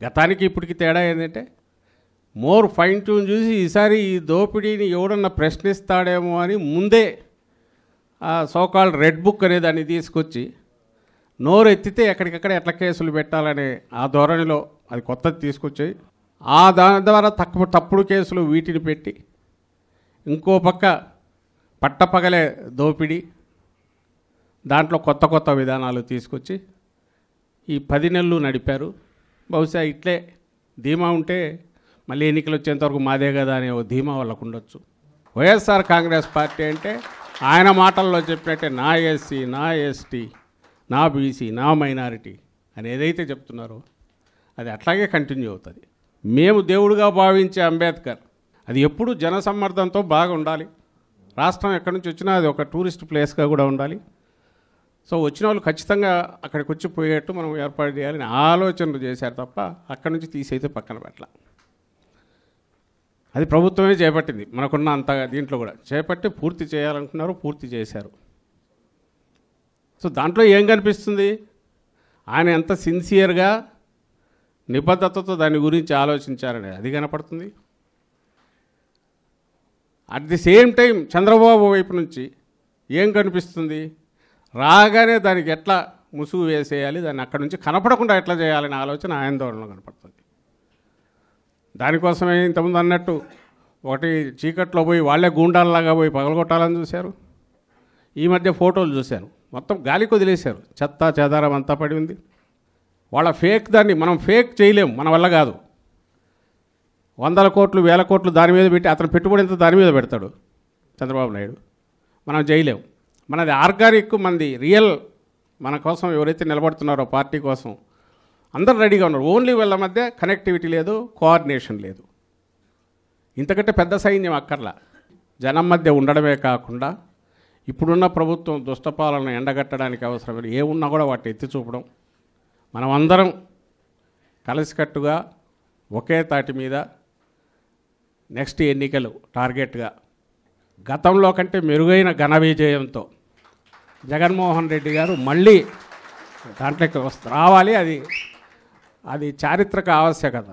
గతానికి ఇప్పటికి తేడా ఏంటంటే మోర్ ఫైన్ ట్యూన్ చూసి ఈసారి ఈ దోపిడీని ఎవడన్నా ప్రశ్నిస్తాడేమో అని ముందే ఆ సోకాల్ రెడ్ బుక్ అనే దాన్ని తీసుకొచ్చి నోరు ఎత్తితే ఎక్కడికక్కడ ఎట్లా కేసులు పెట్టాలనే ఆ ధోరణిలో అది కొత్తది తీసుకొచ్చాయి. దాని ద్వారా తప్పుడు కేసులు వీటిని పెట్టి ఇంకో పక్క పట్టపగలే దోపిడీ, దాంట్లో కొత్త విధానాలు తీసుకొచ్చి ఈ 10 నెలలు నడిపారు. బహుశా ఇట్లే ధీమా ఉంటే మళ్ళీ ఎన్నికలు వచ్చేంతవరకు మాదే కదా అనే ఓ ధీమా వాళ్ళకు ఉండొచ్చు. వైఎస్ఆర్ కాంగ్రెస్ పార్టీ అంటే ఆయన మాటల్లో చెప్పినట్టే నా ఎస్సీ, నా ఎస్టీ, నా బీసీ, నా మైనారిటీ అని ఏదైతే చెప్తున్నారో అది అట్లాగే కంటిన్యూ అవుతుంది. మేము దేవుడిగా భావించే అంబేద్కర్ అది ఎప్పుడు జనసమ్మర్దంతో బాగా ఉండాలి. రాష్ట్రం ఎక్కడి నుంచి వచ్చినా అది ఒక టూరిస్ట్ ప్లేస్గా కూడా ఉండాలి. సో వచ్చిన వాళ్ళు ఖచ్చితంగా అక్కడికి వచ్చి పోయేట్టు మనం ఏర్పాటు చేయాలని ఆలోచనలు చేశారు తప్ప అక్కడి నుంచి తీసైతే పక్కన పెట్టాల. అది ప్రభుత్వమే చేపట్టింది. మనకున్న అంత దీంట్లో కూడా చేపట్టి పూర్తి చేయాలనుకున్నారు, పూర్తి చేశారు. సో దాంట్లో ఏం కనిపిస్తుంది? ఆయన ఎంత సిన్సియర్గా నిబద్ధతతో దాని గురించి ఆలోచించారని అది కనపడుతుంది. At the same time Chandrababu వైపు నుంచి ఏం కనిపిస్తుంది? రాగానే దానికి ఎట్లా ముసుగు వేసేయాలి, దాన్ని అక్కడి నుంచి కనపడకుండా ఎట్లా చేయాలనే ఆలోచన ఆయన ధోరణిలో కనపడుతుంది. దానికోసమే ఇంతకుముందు అన్నట్టు ఒకటి చీకట్లో పోయి వాళ్ళే గూండాల్లాగా పోయి పగలగొట్టాలని చూశారు. ఈ మధ్య ఫోటోలు చూశాను, మొత్తం గాలికి వదిలేశారు, చెత్త చెదారం అంతా పడి ఉంది. వాళ్ళ ఫేక్ దాన్ని మనం ఫేక్ చేయలేము, మన వల్ల కాదు. 100 కోట్లు 1000 కోట్లు దాని మీద పెట్టి అతను పెట్టుబడి ఎంత దాని మీద పెడతాడు చంద్రబాబు నాయుడు. మనం చేయలేము. మనది ఆర్గానిక్, మనది రియల్. మన కోసం ఎవరైతే నిలబడుతున్నారో పార్టీ కోసం అందరూ రెడీగా ఉన్నారు. ఓన్లీ వీళ్ళ మధ్య కనెక్టివిటీ లేదు, కోఆర్డినేషన్ లేదు. ఇంతకంటే పెద్ద సైన్యం అక్కర్లా. జనం మధ్య ఉండడమే కాకుండా ఇప్పుడున్న ప్రభుత్వం దుష్టపాలన ఎండగట్టడానికి అవసరమైన ఏమున్నా కూడా వాటిని ఎత్తి చూపడం, మనం అందరం కలిసికట్టుగా ఒకే తాటి మీద నెక్స్ట్ ఎన్నికలు టార్గెట్గా గతంలో కంటే మెరుగైన ఘన విజయంతో జగన్మోహన్ రెడ్డి గారు మళ్ళీ దాంట్లోకి రావాలి. అది చారిత్రక ఆవశ్యకత.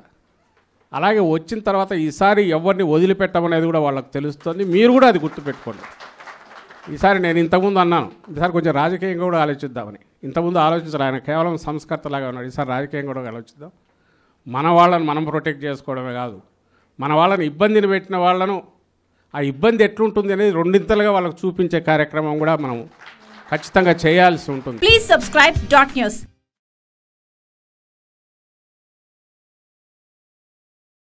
అలాగే వచ్చిన తర్వాత ఈసారి ఎవరిని వదిలిపెట్టమనేది కూడా వాళ్ళకు తెలుస్తుంది. మీరు కూడా అది గుర్తుపెట్టుకోండి. ఈసారి నేను ఇంతకుముందు అన్నాను, ఈసారి కొంచెం రాజకీయంగా కూడా ఆలోచిద్దామని. ఇంతకుముందు ఆలోచించాలి, ఆయన కేవలం సంస్కర్తలాగా ఉన్నాడు. ఈసారి రాజకీయంగా కూడా ఆలోచిద్దాం. మన వాళ్ళని మనం ప్రొటెక్ట్ చేసుకోవడమే కాదు, మన వాళ్ళని ఇబ్బందిని పెట్టిన వాళ్ళను ఆ ఇబ్బంది ఎట్లుంటుంది అనేది రెండింతలుగా వాళ్ళకు చూపించే కార్యక్రమం కూడా మనం ఖచ్చితంగా చేయాల్సి ఉంటుంది. Please subscribe dot news.